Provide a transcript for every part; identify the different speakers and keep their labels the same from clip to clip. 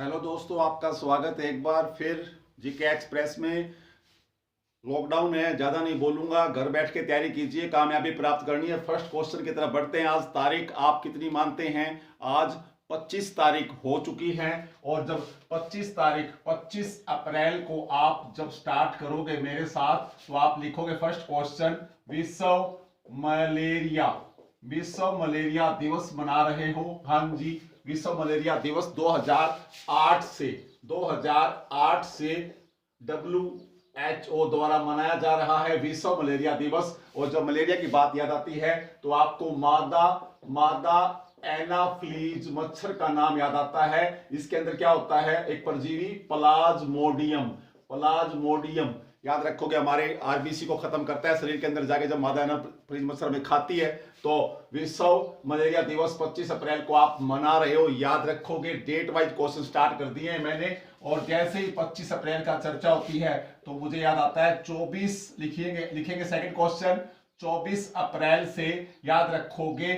Speaker 1: Hello दोस्तों, आपका स्वागत है एक बार फिर जीके एक्सप्रेस में। लॉकडाउन है, ज़्यादा नहीं बोलूंगा, घर बैठ के तैयारी कीजिए, कामयाबी प्राप्त करनी है। फर्स्ट क्वेश्चन की तरफ बढ़ते हैं। आज तारीख आप कितनी मानते हैं? आज 25 तारीख हो चुकी है। और जब 25 अप्रैल को आप जब स्टार्ट करोगे मेरे साथ तो आप लिखोगे फर्स्ट क्वेश्चन, मलेरिया विश्व मलेरिया दिवस मना रहे हो। हाँ जी, विश्व मलेरिया दिवस 2008 से WHO द्वारा मनाया जा रहा है विश्व मलेरिया दिवस। और जब मलेरिया की बात याद आती है तो आपको मादा एनाफ्लीज मच्छर का नाम याद आता है। इसके अंदर क्या होता है? एक परजीवी प्लाज्मोडियम याद रखोगे, हमारे आरबीसी को खत्म करता है शरीर के अंदर जाके। जब मादा एनाफ्लीज मच्छर में खाती है तो विश्व मलेरिया दिवस 25 अप्रैल को आप मना रहे हो, याद रखोगे। डेट वाइज क्वेश्चन स्टार्ट कर दिए हैं मैंने। और जैसे ही 25 अप्रैल का चर्चा होती है तो मुझे याद आता है 24 लिखेंगे सेकंड क्वेश्चन। 24 अप्रैल से याद रखोगे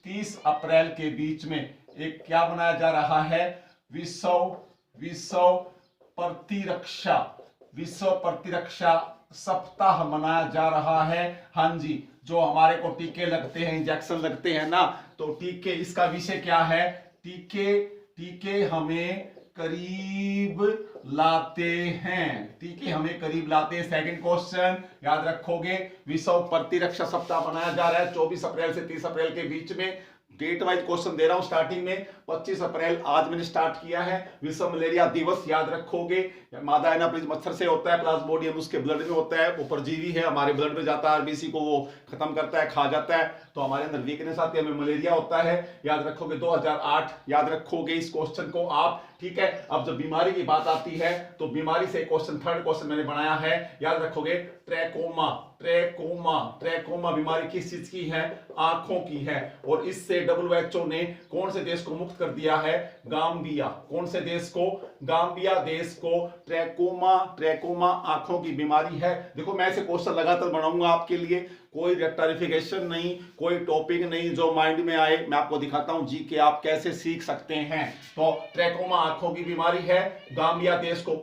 Speaker 1: 30 अप्रैल के बीच में एक क्या मनाया जा रहा है? विश्व प्रतिरक्षा सप्ताह मनाया जा रहा है। हाँ जी, जो हमारे को टीके लगते हैं, इंजेक्शन लगते हैं ना, तो टीके, इसका विषय क्या है? टीके हमें करीब लाते हैं। सेकंड क्वेश्चन याद रखोगे, विश्व प्रतिरक्षा सप्ताह मनाया जा रहा है 24 अप्रैल से 30 अप्रैल के बीच में। डेट वाइज क्वेश्चन दे रहा हूं स्टार्टिंग में। 25 अप्रैल आज मैंने स्टार्ट किया है। विश्व मलेरिया दिवस याद रखोगे, मादा एनाफ्लीज मच्छर से होता है, प्लाज्मोडियम उसके ब्लड में होता है, वो परजीवी है, हमारे ब्लड में जाता है, आरबीसी को वो खत्म करता है, खा जाता है, तो हमारे अंदर वीकनेस आती है, हमें मलेरिया होता है। याद रखोगे 2008, याद रखोगे इस क्वेश्चन को आप। ठीक है, अब जब बीमारी की बात आती है तो बीमारी से क्वेश्चन, थर्ड क्वेश्चन मैंने बनाया है, याद रखोगे। ट्रैकोमा बीमारी किस चीज की है? आंखों की है। और इससे WHO ने कौन से देश को मुक्त कर दिया है? गाम्बिया। कौन से देश को? गाम्बिया देश को ट्रैकोमा आंखों की बीमारी है। देखो, मैं ऐसे क्वेश्चन लगातार बनाऊंगा आपके लिए, कोई रेक्टारिफिकेशन नहीं, कोई टॉपिक नहीं, जो माइंड में आए मैं आपको दिखाता हूं जी के आप कैसे सीख सकते हैं। तो ट्रैकोमा आंखों की बीमारी है। गाम्बिया देश को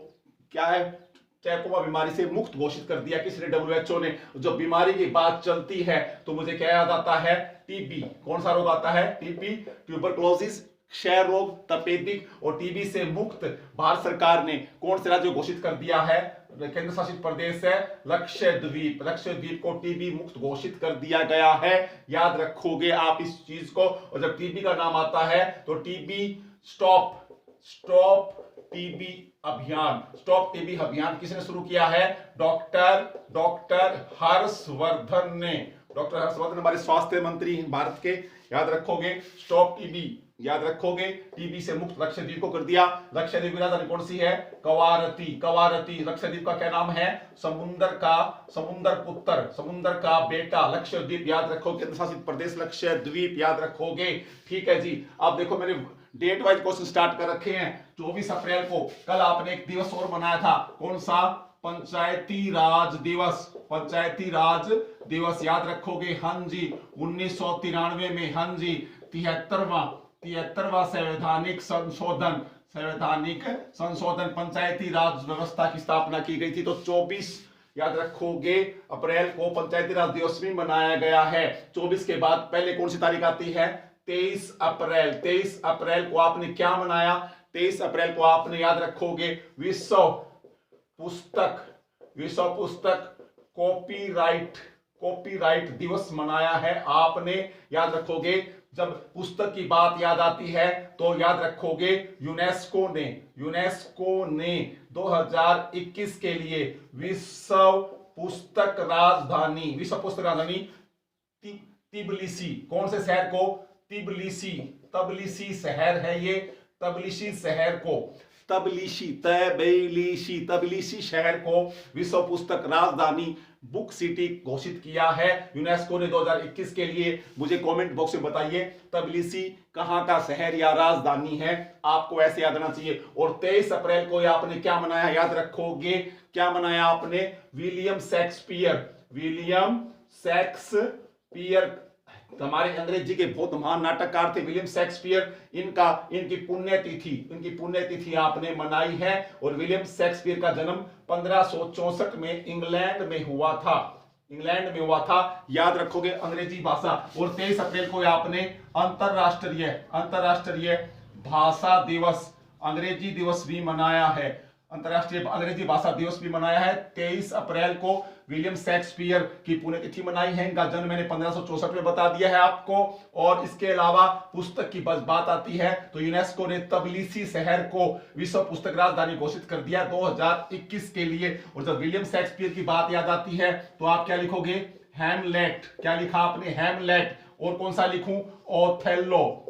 Speaker 1: क्या है? ट्रैकोमा बीमारी से मुक्त घोषित कर दिया किसने? WHO ने। जब बीमारी की बात चलती है तो मुझे क्या याद आता है? टीबी। कौन सा रोग आता है? टीबी, ट्यूबरक्लोसिस, क्षय रोग, तपेदिक। और टीबी से मुक्त भारत सरकार ने कौन से राज्य घोषित कर दिया है? केंद्र शासित प्रदेश है लक्षद्वीप को टीबी मुक्त घोषित कर दिया गया है। याद रखोगे आप इस चीज को। और जब टीबी का नाम आता है तो टीबी स्टॉप टीबी अभियान किसने शुरू किया है? डॉक्टर हर्षवर्धन ने। डॉक्टर हर्षवर्धन हमारे स्वास्थ्य मंत्री हैं भारत के। याद रखोगे स्टॉप टीबी, याद रखोगे टीबी से मुक्त लक्षद्वीप को कर दिया। लक्षद्वीप की राजधानी कौन सी है? कवारती। लक्षद्वीप का क्या नाम है? समुंदर का बेटा लक्षद्वीप। याद रखो, केंद्र शासित प्रदेश लक्षद्वीप, याद रखोगे। ठीक है जी। अब देखो, मैंने डेट वाइज क्वेश्चन स्टार्ट कर रखे हैं। 24 अप्रैल को कल आपने एक दिवस और मनाया था, कौन सा? पंचायती राज दिवस, याद रखोगे। हाँ जी, 1993 में, हाँ जी, 73वां संवैधानिक संशोधन पंचायती राज व्यवस्था की स्थापना की गई थी। तो 24 याद रखोगे अप्रैल को पंचायती राज दिवस भी मनाया गया है। 24 के बाद पहले कौन सी तारीख आती है? 23 अप्रैल को आपने क्या मनाया? 23 अप्रैल को आपने, याद रखोगे, विश्व पुस्तक कॉपीराइट दिवस मनाया है आपने। याद रखोगे, जब पुस्तक की बात याद आती है तो याद रखोगे यूनेस्को ने 2021 के लिए विश्व पुस्तक राजधानी तिबलिसी। कौन से शहर को? तबलिसी शहर है ये। तबलिसी शहर को विश्व पुस्तक राजधानी, बुक सिटी घोषित किया है यूनेस्को ने 2021 के लिए। मुझे कमेंट बॉक्स में बताइए तबलिसी कहां का शहर या राजधानी है, आपको ऐसे याद आना चाहिए। और 23 अप्रैल को आपने क्या मनाया? याद रखोगे, क्या मनाया आपने? विलियम शेक्सपियर हमारे अंग्रेजी के बहुत महान नाटककार थे विलियम शेक्सपियर, इनकी पुण्यतिथि आपने मनाई है। और विलियम शेक्सपियर का जन्म 1564 में इंग्लैंड में हुआ था, याद रखोगे अंग्रेजी भाषा। और 23 अप्रैल को आपने अंतरराष्ट्रीय भाषा दिवस, अंग्रेजी दिवस भी मनाया है, अंतरराष्ट्रीय अंग्रेजी भाषा दिवस भी मनाया है। 23 अप्रैल को विलियम शेक्सपियर की पुण्यतिथि मनाई है। इनका जन्म मैंने 1564 में बता दिया है आपको। और इसके अलावा पुस्तक की बात आती है तो यूनेस्को ने तबिलिसी शहर को विश्व पुस्तक राजधानी घोषित कर दिया 2021 के लिए। और जब विलियम शेक्सपियर की बात याद आती है तो आप क्या लिखोगे? हैमलेट। क्या लिखा आपने? हैमलेट। और कौन सा लिखूं? ओथेलो।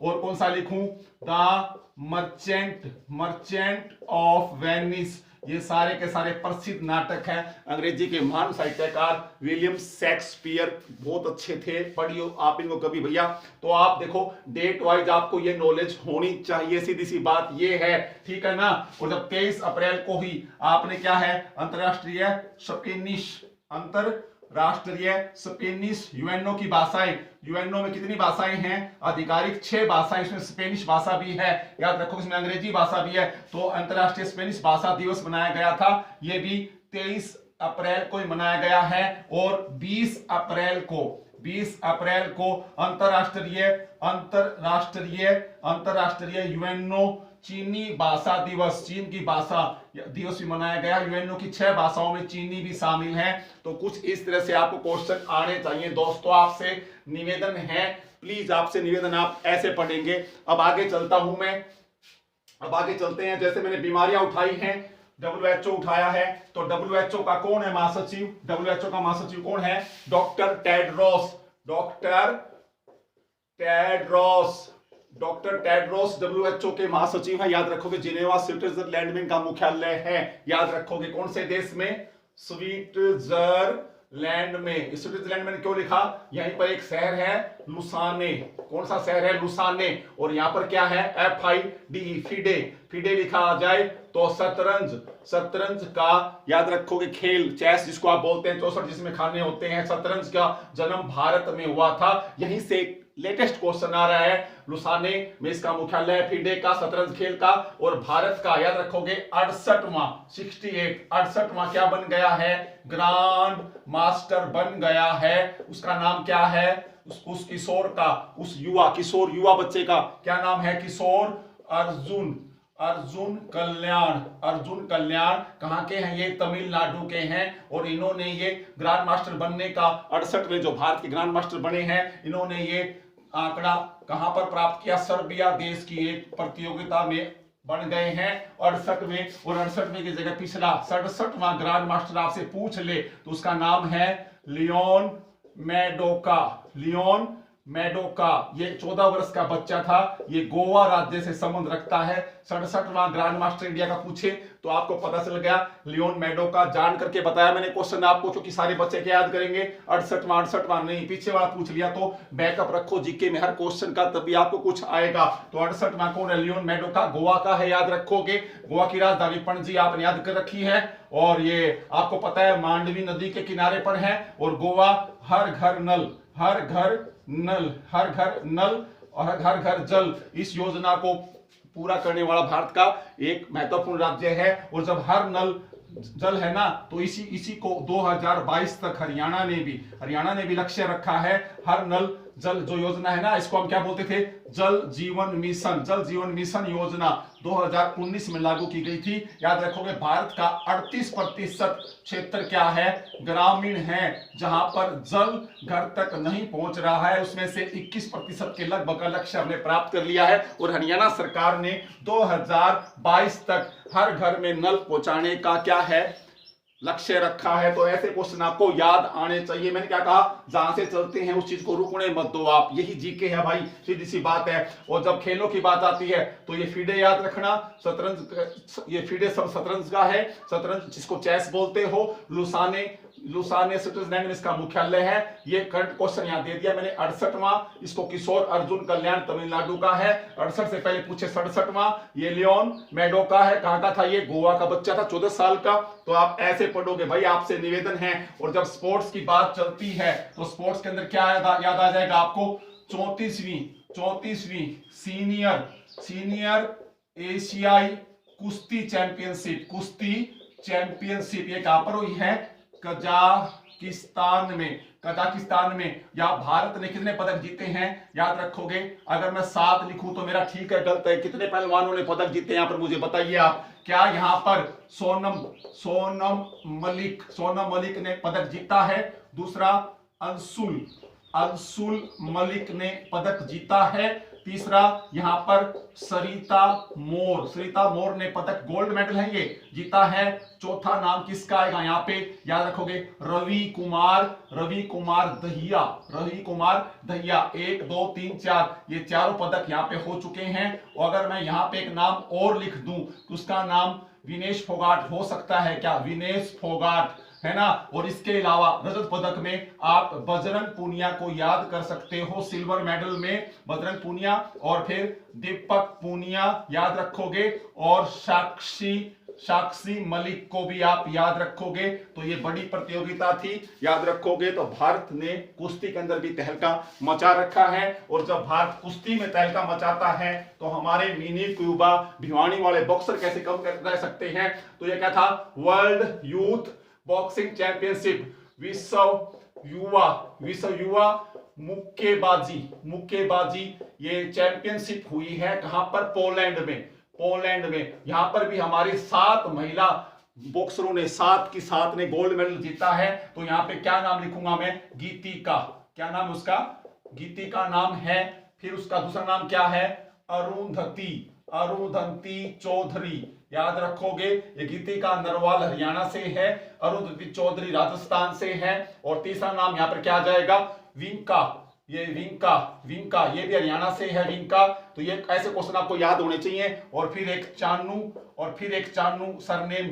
Speaker 1: और कौन सा लिखूं? The merchant of Venice. ये सारे के सारे प्रसिद्ध नाटक हैं। अंग्रेजी के महान साहित्यकार विलियम शेक्सपियर बहुत अच्छे थे, पढ़ियो आप इनको कभी भैया। तो आप देखो डेट वाइज आपको ये नॉलेज होनी चाहिए, सीधी सी बात ये है, ठीक है ना। और जब 23 अप्रैल को ही आपने क्या है? अंतरराष्ट्रीय स्पेनिश यूएनओ की भाषाएं, यूएनओ में कितनी भाषाएं हैं? आधिकारिक 6 भाषाएं, इसमें स्पेनिश भाषा भी है, याद रखो इसमें अंग्रेजी भाषा भी है। तो अंतरराष्ट्रीय स्पेनिश भाषा दिवस मनाया गया था, ये भी 23 अप्रैल को ही मनाया गया है। और 20 अप्रैल को अंतरराष्ट्रीय यूएनओ चीनी भाषा दिवस, चीन की भाषा दिवस भी मनाया गया। यूएनओ की 6 भाषाओं में चीनी भी शामिल है। तो कुछ इस तरह से आपको क्वेश्चन आने चाहिए दोस्तों। आपसे निवेदन है, प्लीज आपसे निवेदन, आप ऐसे पढ़ेंगे। अब आगे चलता हूं मैं, अब आगे चलते हैं। जैसे मैंने बीमारियां उठाई हैं, WHO उठाया है, तो WHO का कौन है महासचिव? WHO का महासचिव कौन है? डॉक्टर टेड्रोस WHO के महासचिव हैं, याद रखोगे। जिनेवा स्विट्जरलैंड में इनका मुख्यालय है, याद रखोगे। कौन से देश में? स्विट्जरलैंड में। स्विट्जरलैंड में क्यों लिखा? यहीं पर एक शहर है लुसाने। कौन सा शहर है? लुसाने। और यहां पर क्या है? FIDE, फिडे लिखा आ जाए तो शतरंज का, याद रखोगे, खेल, चेस जिसको आप बोलते हैं, 64 जिसमें खाने होते हैं, शतरंज का जन्म भारत में हुआ था। यहीं से लेटेस्ट क्वेश्चन आ रहा है। लुसाने में इसका मुख्यालय है, फिडे का, शतरंज खेल का। और भारत का, याद रखोगे, 68वां क्या बन गया है? ग्रांड मास्टर बन गया है। उसका नाम क्या है? उस किशोर का, उस युवा बच्चे का क्या नाम है? किशोर अर्जुन कल्याण। कहां के हैं ये? तमिलनाडु के हैं। और इन्होंने ये ग्रैंड मास्टर बनने का 68 में, जो भारत के ग्रैंड मास्टर बने हैं, इन्होंने ये आंकड़ा कहां पर प्राप्त किया? सर्बिया देश की एक प्रतियोगिता में बन गए हैं 68 में। और 68 में की जगह पिछला 67वां ग्रैंड मास्टर आपसे पूछ ले तो उसका नाम है लियोन मेडोका। ये 14 वर्ष का बच्चा था, ये गोवा राज्य से संबंध रखता है। 67वां ग्रैंड मास्टर इंडिया का पूछे तो आपको पता चल गया, लियोन मेडोका। जान करके बताया मैंने क्वेश्चन आपको, क्योंकि सारे बच्चे क्या याद करेंगे? 68वां नहीं, पीछे वाला पूछ लिया तो बैकअप रखो जीके में हर क्वेश्चन का, तभी आपको कुछ आएगा। तो 68वां कौन है? लियोन मेडोका, गोवा का है, याद रखोगे। गोवा की राजधानी पणजी आपने याद कर रखी है। और ये आपको पता है मांडवी नदी के किनारे पर है। और गोवा हर घर नल और हर घर जल, इस योजना को पूरा करने वाला भारत का एक महत्वपूर्ण राज्य है। और जब हर नल जल है ना, तो इसी को 2022 तक हरियाणा ने भी लक्ष्य रखा है। हर नल जल जो योजना है ना, इसको हम क्या बोलते थे? जल जीवन मिशन योजना 2019 में लागू की गई थी। याद रखोगे भारत का 38% क्षेत्र क्या है? ग्रामीण है, जहां पर जल घर तक नहीं पहुंच रहा है। उसमें से 21% के लगभग का लक्ष्य हमने प्राप्त कर लिया है। और हरियाणा सरकार ने 2022 तक हर घर में नल पहुंचाने का क्या है? लक्ष्य रखा है। तो ऐसे क्वेश्चन आपको याद आने चाहिए। मैंने क्या कहा? जहां से चलते हैं उस चीज को रुकने मत दो आप, यही जीके है भाई, सीधी सी बात है। और जब खेलों की बात आती है तो ये फिडे याद रखना, शतरंज, ये फिडे सब शतरंज का है, शतरंज जिसको चेस बोलते हो। लुसाने लुसाने स्विट्जरलैंड में इसका मुख्यालय है। ये करंट क्वेश्चन यहां दे दिया मैंने। 68वां, इसको किशोर अर्जुन कल्याण तमिलनाडु का है। 68 से पहले पूछे 67वां, ये लियोन मेडो का है। कहां का था ये? गोवा का बच्चा था, 14 साल का। तो आप ऐसे पढ़ोगे भाई, आपसे निवेदन है। और जब स्पोर्ट्स की बात चलती है तो स्पोर्ट्स के अंदर क्या याद आ जाएगा आपको? 34वीं सीनियर एशियाई कुश्ती चैंपियनशिप ये कहां पर हुई है? कजाकिस्तान में। या भारत ने कितने पदक जीते हैं याद रखोगे? अगर मैं 7 लिखूं तो मेरा ठीक है, गलत है? कितने पहलवानों ने पदक जीते यहां पर मुझे बताइए आप। क्या यहां पर सोनम मलिक ने पदक जीता है? दूसरा अंशुल मलिक ने पदक जीता है। तीसरा यहां पर सरिता मोर ने पदक, गोल्ड मेडल है ये, जीता है। चौथा नाम किसका आएगा यहाँ पे? याद रखोगे, रवि कुमार दहिया। 1 2 3 4 ये चारों पदक यहाँ पे हो चुके हैं। और अगर मैं यहाँ पे एक नाम और लिख दूं तो उसका नाम विनेश फोगाट हो सकता है। क्या? विनेश फोगाट, है ना। और इसके अलावा रजत पदक में आप बजरंग पूनिया को याद कर सकते हो। सिल्वर मेडल में बजरंग पूनिया, और फिर दीपक पूनिया याद रखोगे, और साक्षी मलिक को भी आप याद रखोगे। तो ये बड़ी प्रतियोगिता थी, याद रखोगे। तो भारत ने कुश्ती के अंदर भी तहलका मचा रखा है। और जब भारत कुश्ती में तहलका मचाता है तो हमारे मिनी क्यूबा भिवानी वाले बॉक्सर कैसे कम रह सकते हैं? तो ये क्या था? वर्ल्ड यूथ बॉक्सिंग चैंपियनशिप, विश्व युवा मुक्केबाजी ये चैंपियनशिप हुई है। कहां पर? पोलैंड में। यहां पर भी हमारी 7 महिला बॉक्सरों ने 7 ने गोल्ड मेडल जीता है। तो यहां पे क्या नाम लिखूंगा मैं? गीतिका। क्या नाम है उसका? गीतिका नाम है। फिर उसका दूसरा नाम क्या है? अरुंधति चौधरी, याद रखोगे। ये गीतिका नरवाल हरियाणा से है, अरुंधति चौधरी राजस्थान से है। और तीसरा नाम यहाँ पर क्या आ जाएगा? विंका ये भी हरियाणा से है, विंका। तो ये ऐसे क्वेश्चन आपको याद होने चाहिए। और फिर एक चानू सरनेम,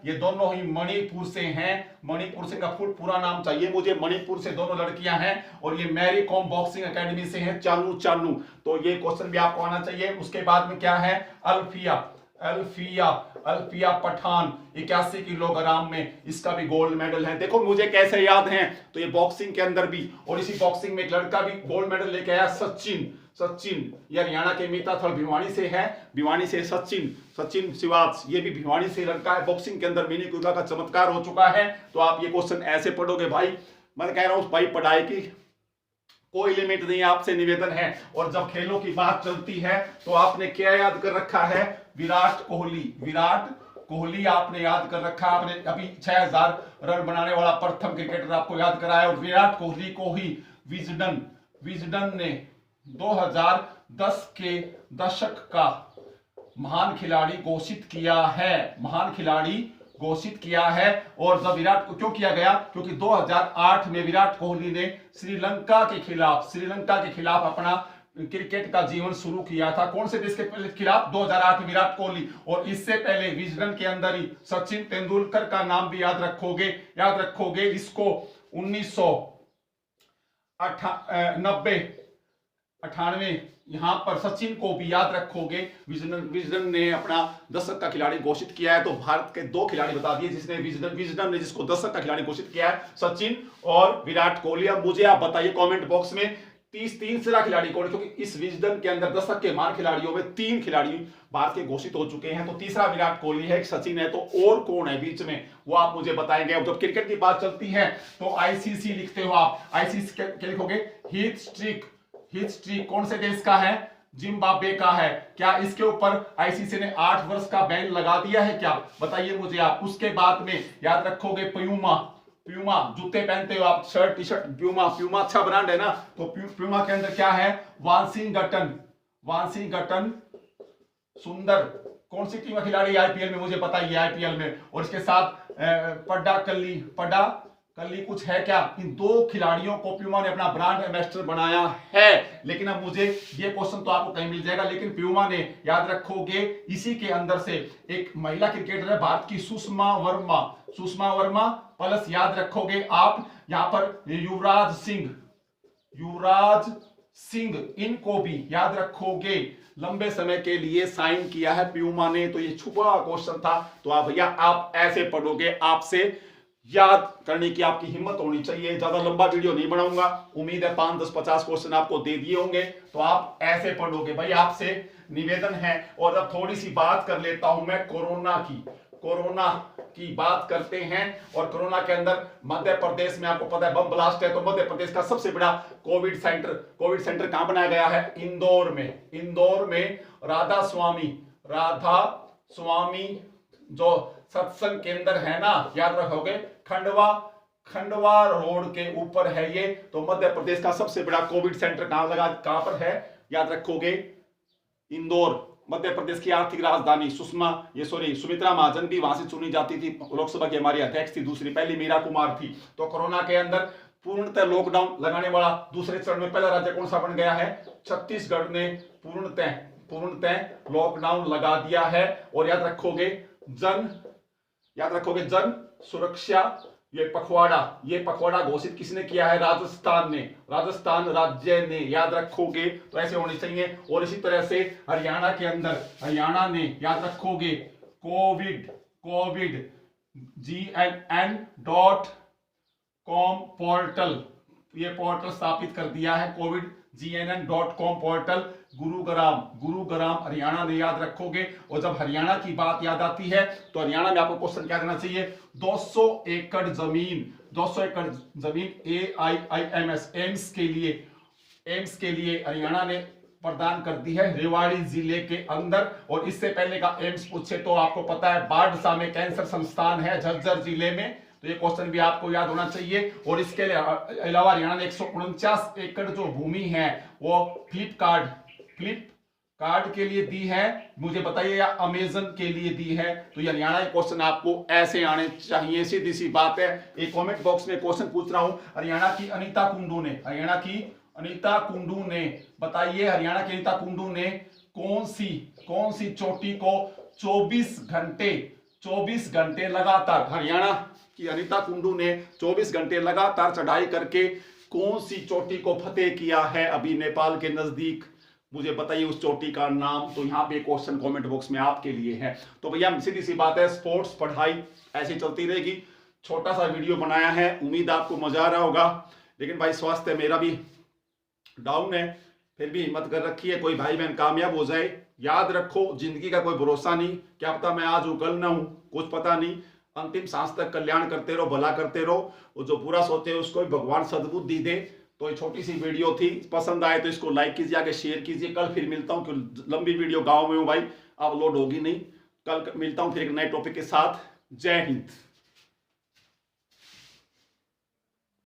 Speaker 1: ये दोनों ही मणिपुर से हैं। मणिपुर से का पूरा नाम चाहिए मुझे। मणिपुर से दोनों लड़कियां हैं और ये मैरी कॉम बॉक्सिंग एकेडमी से हैं, चानू। तो ये क्वेश्चन भी आपको आना चाहिए। उसके बाद में क्या है? अल्फिया पठान 81 किलोग्राम में, इसका भी गोल्ड मेडल है। देखो मुझे कैसे याद है। तो ये बॉक्सिंग के अंदर भी, और इसी बॉक्सिंग में एक लड़का भी गोल्ड मेडल लेके आया, सचिन। ये हरियाणा के मीताथल भिवानी से है। सचिन सिवाच, ये भी भिवानी से लड़का है। बॉक्सिंग के अंदर मिनी क्यूबा का चमत्कार हो चुका है। तो आप ये क्वेश्चन ऐसे पढ़ोगे भाई, मैं कह रहा हूं भाई, पढ़ाई की कोई लिमिट नहीं, आपसे निवेदन है। और जब खेलों की बात चलती है तो आपने क्या याद कर रखा है? विराट कोहली आपने याद कर रखा। आपने अभी 6000 रन बनाने वाला प्रथम क्रिकेटर आपको याद कराया। और विराट कोहली को ही विजडन ने 2010 के दशक का महान खिलाड़ी घोषित किया है। और जब विराट को क्यों किया गया? क्योंकि 2008 में विराट कोहली ने श्रीलंका के खिलाफ अपना क्रिकेट का जीवन शुरू किया था। कौन से देश के खिलाफ? 2008 विराट कोहली। और इससे पहले विजडन के अंदर ही सचिन तेंदुलकर का नाम भी याद रखोगे। इसको 1998 यहां पर सचिन को भी याद रखोगे। विजडन ने अपना दशक का खिलाड़ी घोषित किया है। तो भारत के 2 खिलाड़ी बता दिए जिसने विजडन ने जिसको दशक का खिलाड़ी घोषित किया है, सचिन और विराट कोहली। अब मुझे आप बताइए कमेंट बॉक्स में तीसरा खिलाड़ी कौन है? क्योंकि इस विजडन के अंदर दशक के महान खिलाड़ियों में 3 खिलाड़ी भारत के घोषित हो चुके हैं। तो तीसरा विराट कोहली है, सचिन है, तो और कौन है बीच में वो आप मुझे बताएंगे। अब जब क्रिकेट की बात चलती है तो आईसीसी लिखते हो आप। आईसीसी क्या लिखोगे? हीथ स्ट्रीक कौन से देश का है? जिम्बाब्वे का है। क्या इसके ऊपर आईसीसी ने 8 वर्ष का बैन लगा दिया है क्या? बताइए मुझे आप। उसके बाद में याद रखोगे प्यूमा, जूते पहनते हो आप, शर्ट टी शर्ट, प्यूमा अच्छा ब्रांड है ना। तो प्यूमा के अंदर क्या है? वाशिंगटन सुंदर कौन सी टीम का खिलाड़ी आईपीएल में? मुझे बताइए आईपीएल में। और इसके साथ पड्डाकल्ली कुछ है क्या? इन 2 खिलाड़ियों को प्यूमा ने अपना ब्रांड एम्बेसडर बनाया है। लेकिन अब मुझे ये क्वेश्चन तो आपको कहीं मिल जाएगा, लेकिन प्यूमा ने, याद रखोगे, इसी के अंदर से एक महिला क्रिकेटर है भारत की, सुषमा वर्मा प्लस याद रखोगे आप यहां पर युवराज सिंह इनको भी याद रखोगे लंबे समय के लिए साइन किया है प्यूमा ने। तो ये छुपा क्वेश्चन था, तो आप भैया आप ऐसे पढ़ोगे, आपसे याद करने की आपकी हिम्मत होनी चाहिए। ज्यादा लंबा वीडियो नहीं बनाऊंगा, उम्मीद है 5, 10, 50 क्वेश्चन आपको दे दिए होंगे, तो आप ऐसे पढ़ोगे। भाई आपसे निवेदन है। और अब थोड़ी सी बात कर लेता हूं मैं कोरोना की बात करते हैं। और कोरोना के अंदर मध्य प्रदेश में आपको पता है बम ब्लास्ट है, तो मध्य प्रदेश का सबसे बड़ा कोविड सेंटर कहां बनाया गया है? इंदौर में राधा स्वामी जो सत्संग केंद्र है ना, याद रखोगे, खंडवा रोड के ऊपर है ये। तो मध्य प्रदेश का सबसे बड़ा कोविड सेंटर कहां पर है? याद रखोगे इंदौर। मध्य प्रदेश की आर्थिक राजधानी सुमित्रा महाजन भी वहां से चुनी जाती थी, लोकसभा की हमारी अध्यक्ष थी, दूसरी पहली मीरा कुमार थी। तो कोरोना के अंदर पूर्णतः लॉकडाउन लगाने वाला दूसरे चरण में पहला राज्य कौन सा बन गया है? छत्तीसगढ़ ने पूर्णतः लॉकडाउन लगा दिया है। और याद रखोगे जन सुरक्षा ये पखवाड़ा घोषित किसने किया है? राजस्थान राज्य ने, याद रखोगे। तो ऐसे होनी चाहिए। और इसी तरह से हरियाणा ने, याद रखोगे, कोविड GNN.com पोर्टल, ये पोर्टल स्थापित कर दिया है, Covid GNN.com portal. Gurugram Haryana ने, याद रखोगे। और जब हरियाणा की बात याद आती है तो हरियाणा में आपको क्वेश्चन क्या देना चाहिए? 200 एकड़ जमीन एम्स के लिए हरियाणा ने प्रदान कर दी है रेवाड़ी जिले के अंदर। और इससे पहले का एम्स पूछे तो आपको पता है बाढ़सा में कैंसर संस्थान है झज्जर जिले में, तो ये क्वेश्चन भी आपको याद होना चाहिए। और इसके अलावा हरियाणा ने 149 एकड़ जो भूमि है वो फ्लिपकार्ट के लिए दी है, मुझे बताइए, या अमेजन के लिए दी है। तो ये हरियाणा के क्वेश्चन आपको ऐसे आने चाहिए, सीधी सी बात है। एक कमेंट बॉक्स में क्वेश्चन पूछ रहा हूं, हरियाणा की अनीता कुंडू ने बताइए, हरियाणा की अनीता कुंडू ने कौन सी चोटी को 24 घंटे लगातार, हरियाणा की अनीता कुंडू ने 24 घंटे लगातार चढ़ाई करके कौन सी चोटी को फतेह किया है अभी नेपाल के नजदीक? मुझे बताइए उस चोटी का नाम। तो यहाँ पे क्वेश्चन कमेंट बॉक्स में आपके लिए है। तो भैया सीधी सी बात है, स्पोर्ट्स पढ़ाई ऐसी चलती रहेगी। छोटा सा वीडियो बनाया है, उम्मीद आपको मजा आ रहा होगा। लेकिन भाई स्वास्थ्य मेरा भी डाउन है, फिर भी हिम्मत कर रखी है, कोई भाई बहन कामयाब हो जाए। याद रखो जिंदगी का कोई भरोसा नहीं, क्या पता मैं आज हूं कल ना हूं, कुछ पता नहीं। अंतिम सांस तक कल्याण करते रहो, भला करते रहो, और जो बुरा सोचे उसको भी भगवान सद्बुद्धि दे। तो ये छोटी सी वीडियो थी, पसंद आए तो इसको लाइक कीजिए, आगे शेयर कीजिए। कल फिर मिलता हूं, क्योंकि लंबी वीडियो गाँव में हूँ भाई, अब लोड होगी नहीं। कल मिलता हूं फिर एक नए टॉपिक के साथ। जय हिंद।